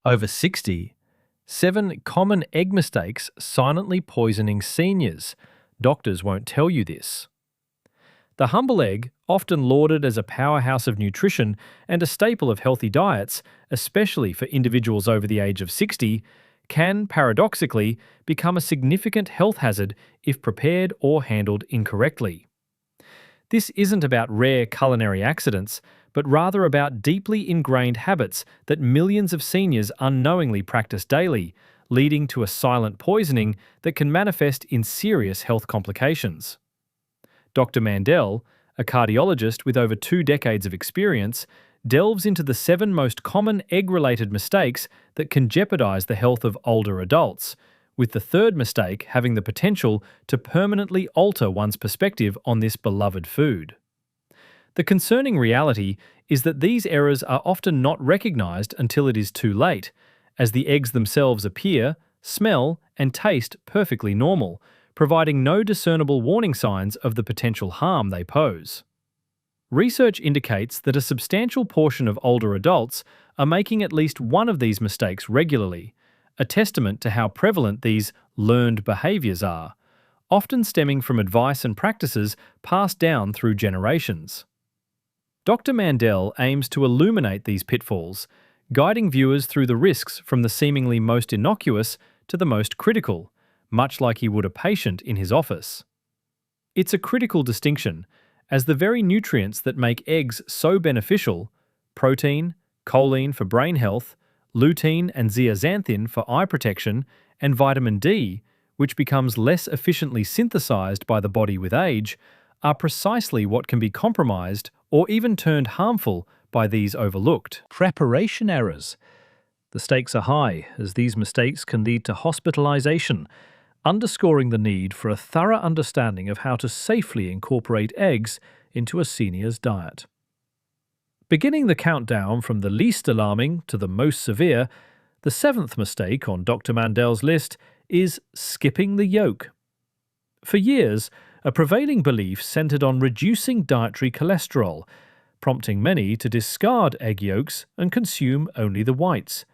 Over 60, 7 common egg mistakes silently poisoning seniors. Doctors won't tell you this. The humble egg, often lauded as a powerhouse of nutrition and a staple of healthy diets, especially for individuals over the age of 60, can, paradoxically, become a significant health hazard if prepared or handled incorrectly. This isn't about rare culinary accidents, but rather about deeply ingrained habits that millions of seniors unknowingly practice daily, leading to a silent poisoning that can manifest in serious health complications. Dr. Mandel, a cardiologist with over 2 decades of experience, delves into the 7 most common egg-related mistakes that can jeopardize the health of older adults, with the third mistake having the potential to permanently alter one's perspective on this beloved food. The concerning reality is that these errors are often not recognized until it is too late, as the eggs themselves appear, smell, and taste perfectly normal, providing no discernible warning signs of the potential harm they pose. Research indicates that a substantial portion of older adults are making at least one of these mistakes regularly, a testament to how prevalent these learned behaviors are, often stemming from advice and practices passed down through generations. Dr. Mandel aims to illuminate these pitfalls, guiding viewers through the risks from the seemingly most innocuous to the most critical, much like he would a patient in his office. It's a critical distinction, as the very nutrients that make eggs so beneficial, protein, choline for brain health, lutein and zeaxanthin for eye protection, and vitamin D, which becomes less efficiently synthesized by the body with age, are precisely what can be compromised or even turned harmful by these overlooked preparation errors. The stakes are high, as these mistakes can lead to hospitalization, underscoring the need for a thorough understanding of how to safely incorporate eggs into a senior's diet. Beginning the countdown from the least alarming to the most severe, the 7th mistake on Dr. Mandel's list is skipping the yolk. For years, a prevailing belief centered on reducing dietary cholesterol, prompting many to discard egg yolks and consume only the whites.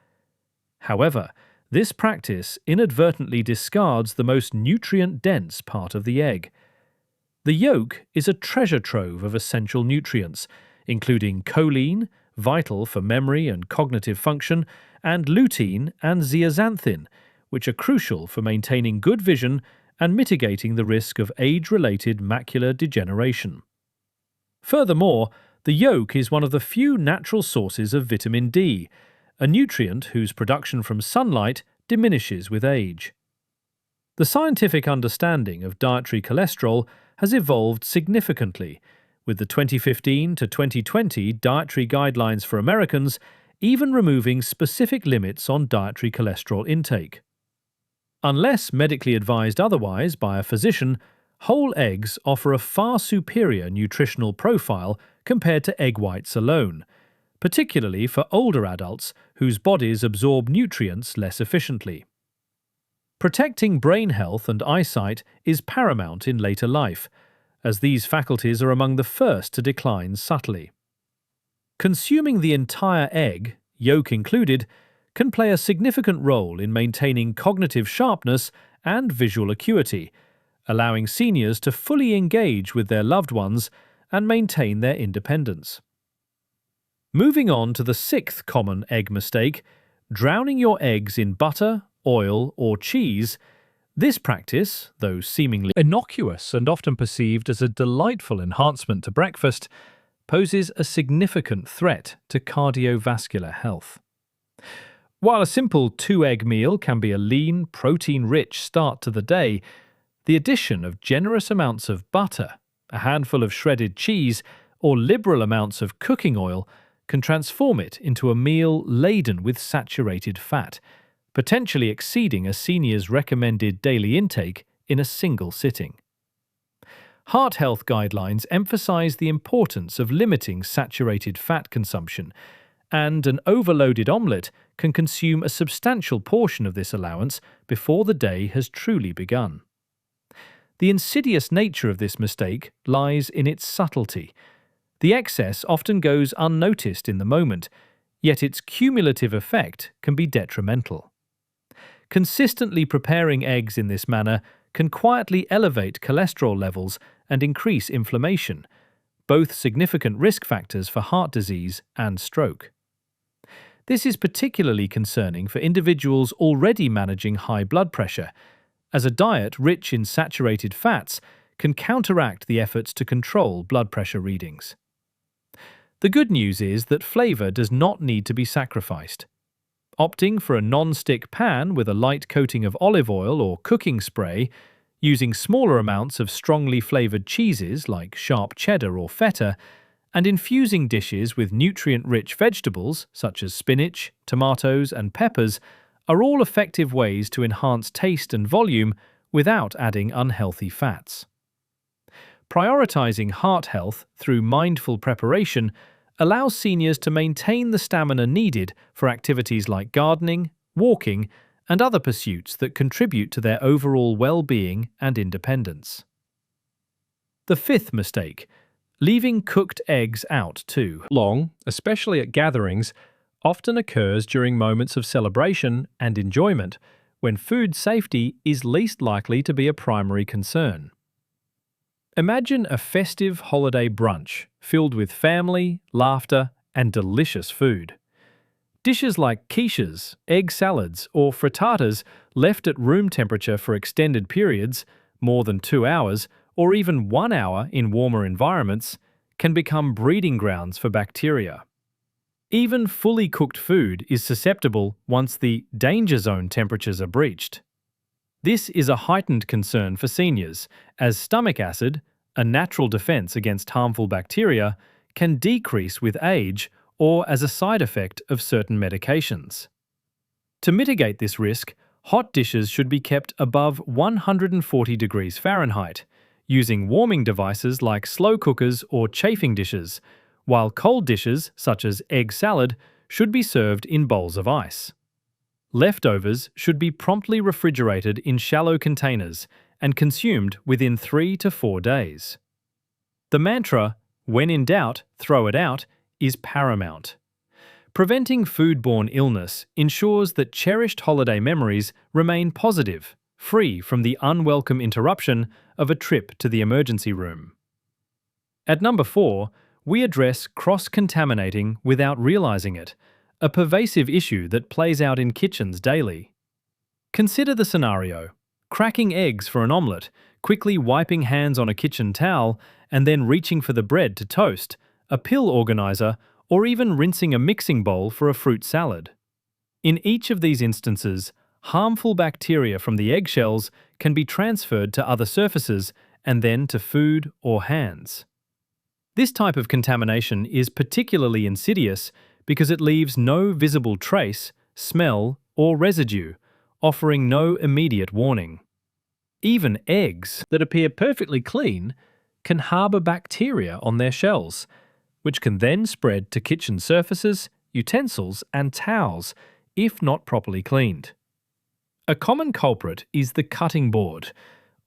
However, this practice inadvertently discards the most nutrient-dense part of the egg. The yolk is a treasure trove of essential nutrients, including choline, vital for memory and cognitive function, and lutein and zeaxanthin, which are crucial for maintaining good vision and mitigating the risk of age-related macular degeneration. Furthermore, the yolk is one of the few natural sources of vitamin D, a nutrient whose production from sunlight diminishes with age. The scientific understanding of dietary cholesterol has evolved significantly, with the 2015 to 2020 Dietary Guidelines for Americans even removing specific limits on dietary cholesterol intake. Unless medically advised otherwise by a physician, whole eggs offer a far superior nutritional profile compared to egg whites alone, particularly for older adults whose bodies absorb nutrients less efficiently. Protecting brain health and eyesight is paramount in later life, as these faculties are among the first to decline subtly. Consuming the entire egg, yolk included, can play a significant role in maintaining cognitive sharpness and visual acuity, allowing seniors to fully engage with their loved ones and maintain their independence. Moving on to the 6th common egg mistake, drowning your eggs in butter, oil, or cheese. This practice, though seemingly innocuous and often perceived as a delightful enhancement to breakfast, poses a significant threat to cardiovascular health. While a simple 2-egg meal can be a lean, protein-rich start to the day, the addition of generous amounts of butter, a handful of shredded cheese, or liberal amounts of cooking oil can transform it into a meal laden with saturated fat, potentially exceeding a senior's recommended daily intake in a single sitting. Heart health guidelines emphasize the importance of limiting saturated fat consumption, and an overloaded omelette can consume a substantial portion of this allowance before the day has truly begun. The insidious nature of this mistake lies in its subtlety. The excess often goes unnoticed in the moment, yet its cumulative effect can be detrimental. Consistently preparing eggs in this manner can quietly elevate cholesterol levels and increase inflammation, both significant risk factors for heart disease and stroke. This is particularly concerning for individuals already managing high blood pressure, as a diet rich in saturated fats can counteract the efforts to control blood pressure readings. The good news is that flavor does not need to be sacrificed. Opting for a non-stick pan with a light coating of olive oil or cooking spray, using smaller amounts of strongly flavored cheeses like sharp cheddar or feta, and infusing dishes with nutrient-rich vegetables such as spinach, tomatoes, and peppers are all effective ways to enhance taste and volume without adding unhealthy fats. Prioritizing heart health through mindful preparation allows seniors to maintain the stamina needed for activities like gardening, walking, and other pursuits that contribute to their overall well-being and independence. The fifth mistake: leaving cooked eggs out too long, especially at gatherings, often occurs during moments of celebration and enjoyment, when food safety is least likely to be a primary concern. Imagine a festive holiday brunch filled with family, laughter, and delicious food. Dishes like quiches, egg salads, or frittatas left at room temperature for extended periods, more than 2 hours, or even 1 hour in warmer environments, can become breeding grounds for bacteria. Even fully cooked food is susceptible once the danger zone temperatures are breached. This is a heightened concern for seniors, as stomach acid, a natural defense against harmful bacteria, can decrease with age or as a side effect of certain medications. To mitigate this risk, hot dishes should be kept above 140 degrees Fahrenheit, using warming devices like slow cookers or chafing dishes, while cold dishes, such as egg salad, should be served in bowls of ice. Leftovers should be promptly refrigerated in shallow containers and consumed within 3 to 4 days. The mantra, "When in doubt, throw it out," is paramount. Preventing foodborne illness ensures that cherished holiday memories remain positive, free from the unwelcome interruption of a trip to the emergency room. At number 4, we address cross-contaminating without realizing it, a pervasive issue that plays out in kitchens daily. Consider the scenario: cracking eggs for an omelette, quickly wiping hands on a kitchen towel, and then reaching for the bread to toast, a pill organizer, or even rinsing a mixing bowl for a fruit salad. In each of these instances, harmful bacteria from the eggshells can be transferred to other surfaces and then to food or hands. This type of contamination is particularly insidious because it leaves no visible trace, smell, or residue, offering no immediate warning. Even eggs that appear perfectly clean can harbor bacteria on their shells, which can then spread to kitchen surfaces, utensils, and towels if not properly cleaned. A common culprit is the cutting board,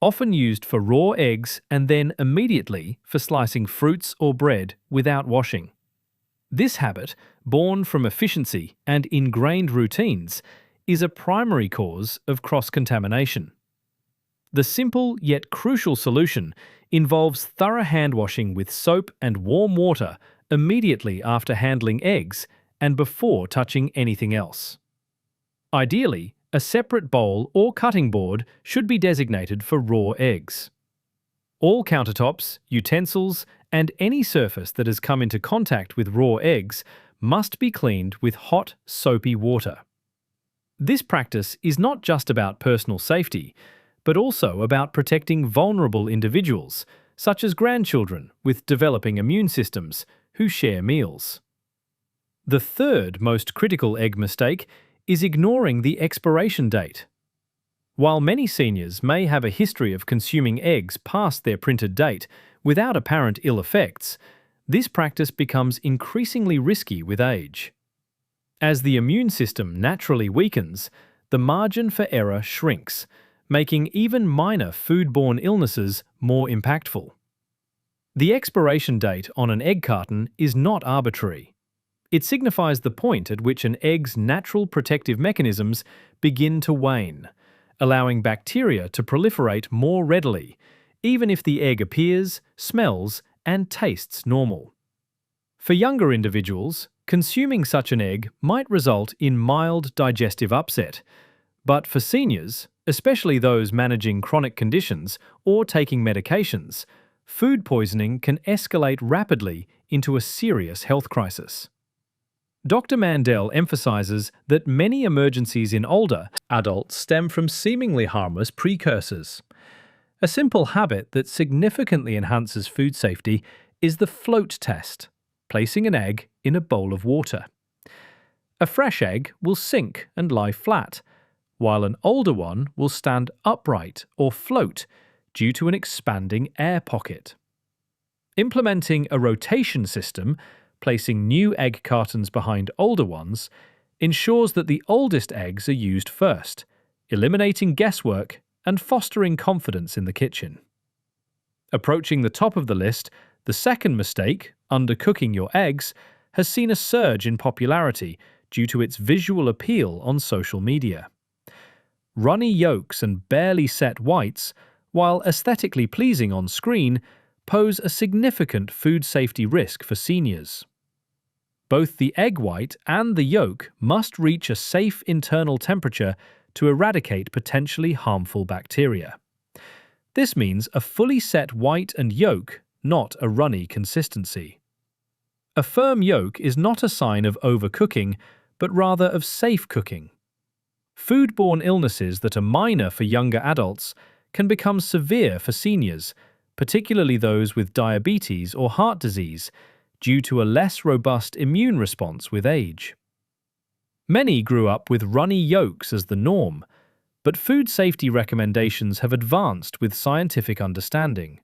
often used for raw eggs and then immediately for slicing fruits or bread without washing. This habit, born from efficiency and ingrained routines, is a primary cause of cross-contamination. The simple yet crucial solution involves thorough hand-washing with soap and warm water immediately after handling eggs and before touching anything else. Ideally, a separate bowl or cutting board should be designated for raw eggs. All countertops, utensils, and any surface that has come into contact with raw eggs must be cleaned with hot, soapy water. This practice is not just about personal safety, but also about protecting vulnerable individuals, such as grandchildren with developing immune systems who share meals. The third most critical egg mistake is ignoring the expiration date. While many seniors may have a history of consuming eggs past their printed date without apparent ill effects, this practice becomes increasingly risky with age. As the immune system naturally weakens, the margin for error shrinks, making even minor foodborne illnesses more impactful. The expiration date on an egg carton is not arbitrary. It signifies the point at which an egg's natural protective mechanisms begin to wane, allowing bacteria to proliferate more readily, even if the egg appears, smells, and tastes normal. For younger individuals, consuming such an egg might result in mild digestive upset, but for seniors, especially those managing chronic conditions or taking medications, food poisoning can escalate rapidly into a serious health crisis. Dr. Mandel emphasizes that many emergencies in older adults stem from seemingly harmless precursors. A simple habit that significantly enhances food safety is the float test, placing an egg in a bowl of water. A fresh egg will sink and lie flat, while an older one will stand upright or float due to an expanding air pocket. Implementing a rotation system, placing new egg cartons behind older ones, ensures that the oldest eggs are used first, eliminating guesswork and fostering confidence in the kitchen. Approaching the top of the list, the second mistake, undercooking your eggs, has seen a surge in popularity due to its visual appeal on social media. Runny yolks and barely set whites, while aesthetically pleasing on screen, pose a significant food safety risk for seniors. Both the egg white and the yolk must reach a safe internal temperature to eradicate potentially harmful bacteria. This means a fully set white and yolk, not a runny consistency. A firm yolk is not a sign of overcooking, but rather of safe cooking. Foodborne illnesses that are minor for younger adults can become severe for seniors, particularly those with diabetes or heart disease, due to a less robust immune response with age. Many grew up with runny yolks as the norm, but food safety recommendations have advanced with scientific understanding.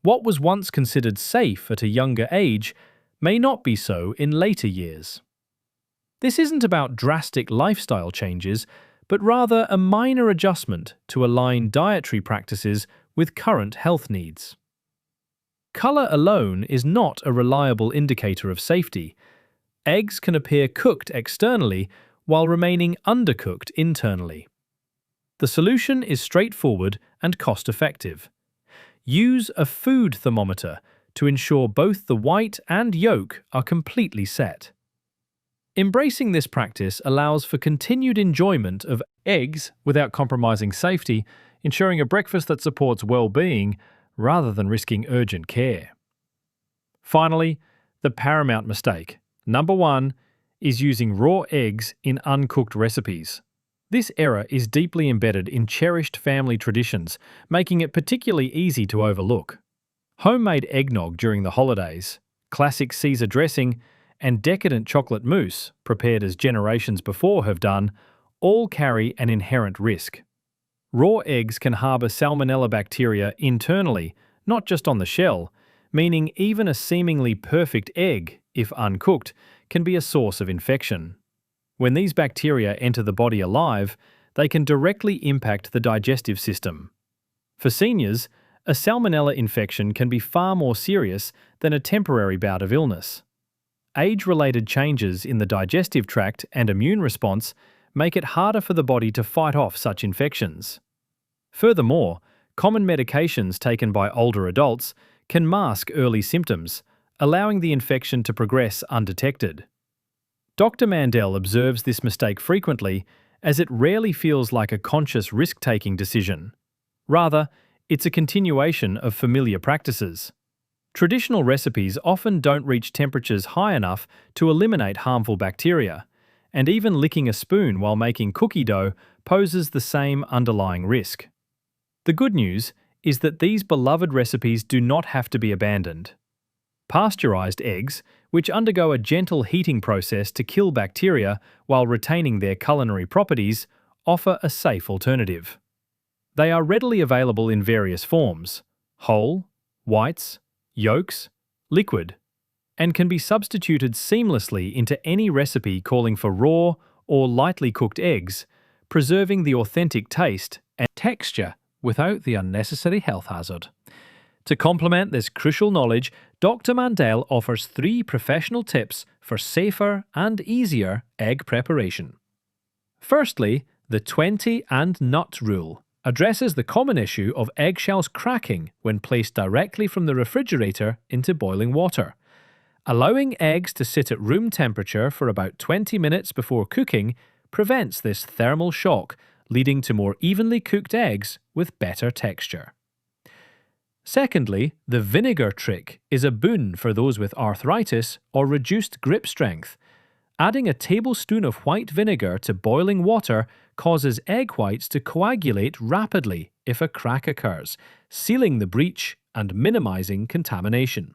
What was once considered safe at a younger age may not be so in later years. This isn't about drastic lifestyle changes, but rather a minor adjustment to align dietary practices with current health needs. Color alone is not a reliable indicator of safety. Eggs can appear cooked externally while remaining undercooked internally. The solution is straightforward and cost-effective. Use a food thermometer to ensure both the white and yolk are completely set. Embracing this practice allows for continued enjoyment of eggs without compromising safety, ensuring a breakfast that supports well-being rather than risking urgent care. Finally, the paramount mistake. Number 1 is using raw eggs in uncooked recipes. This error is deeply embedded in cherished family traditions, making it particularly easy to overlook. Homemade eggnog during the holidays, classic Caesar dressing, and decadent chocolate mousse, prepared as generations before have done, all carry an inherent risk. Raw eggs can harbour salmonella bacteria internally, not just on the shell, meaning even a seemingly perfect egg, if uncooked, can be a source of infection. When these bacteria enter the body alive, they can directly impact the digestive system. For seniors, a salmonella infection can be far more serious than a temporary bout of illness. Age-related changes in the digestive tract and immune response make it harder for the body to fight off such infections. Furthermore, common medications taken by older adults can mask early symptoms, allowing the infection to progress undetected. Dr. Mandel observes this mistake frequently, as it rarely feels like a conscious risk-taking decision. Rather, it's a continuation of familiar practices. Traditional recipes often don't reach temperatures high enough to eliminate harmful bacteria, and even licking a spoon while making cookie dough poses the same underlying risk. The good news is that these beloved recipes do not have to be abandoned. Pasteurized eggs, which undergo a gentle heating process to kill bacteria while retaining their culinary properties, offer a safe alternative. They are readily available in various forms: whole, whites, yolks, liquid, and can be substituted seamlessly into any recipe calling for raw or lightly cooked eggs, preserving the authentic taste and texture without the unnecessary health hazard. To complement this crucial knowledge, Dr. Mandel offers 3 professional tips for safer and easier egg preparation. Firstly, the 20 and nut rule addresses the common issue of eggshells cracking when placed directly from the refrigerator into boiling water. Allowing eggs to sit at room temperature for about 20 minutes before cooking prevents this thermal shock, leading to more evenly cooked eggs with better texture. Secondly, the vinegar trick is a boon for those with arthritis or reduced grip strength. Adding a tablespoon of white vinegar to boiling water causes egg whites to coagulate rapidly if a crack occurs, sealing the breach and minimizing contamination.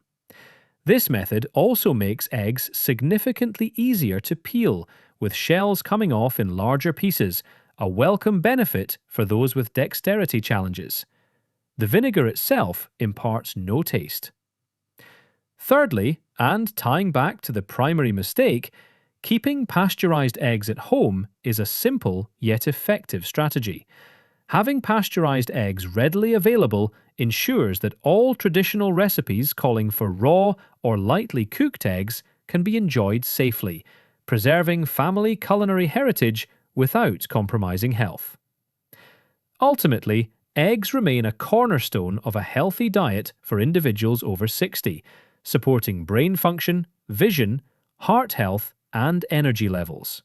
This method also makes eggs significantly easier to peel, with shells coming off in larger pieces, a welcome benefit for those with dexterity challenges. The vinegar itself imparts no taste. Thirdly, and tying back to the primary mistake, keeping pasteurized eggs at home is a simple yet effective strategy. Having pasteurized eggs readily available ensures that all traditional recipes calling for raw or lightly cooked eggs can be enjoyed safely, preserving family culinary heritage without compromising health. Ultimately, eggs remain a cornerstone of a healthy diet for individuals over 60, supporting brain function, vision, heart health, and energy levels.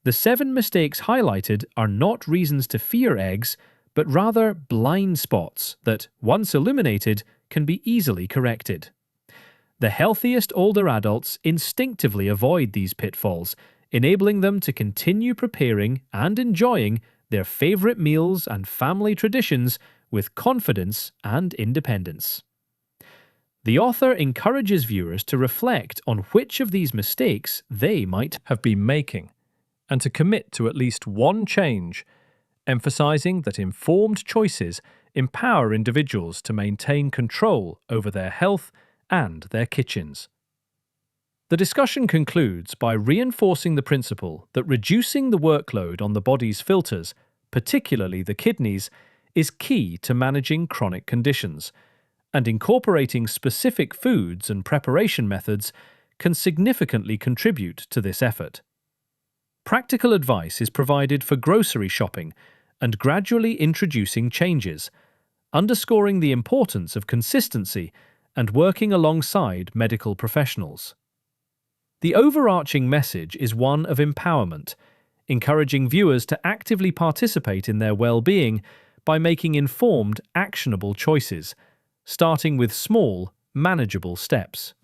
The 7 mistakes highlighted are not reasons to fear eggs, but rather blind spots that, once illuminated, can be easily corrected. The healthiest older adults instinctively avoid these pitfalls, enabling them to continue preparing and enjoying their favorite meals and family traditions with confidence and independence. The author encourages viewers to reflect on which of these mistakes they might have been making, and to commit to at least one change, emphasizing that informed choices empower individuals to maintain control over their health and their kitchens. The discussion concludes by reinforcing the principle that reducing the workload on the body's filters, particularly the kidneys, is key to managing chronic conditions, and incorporating specific foods and preparation methods can significantly contribute to this effort. Practical advice is provided for grocery shopping and gradually introducing changes, underscoring the importance of consistency and working alongside medical professionals. The overarching message is one of empowerment, encouraging viewers to actively participate in their well-being by making informed, actionable choices, starting with small, manageable steps.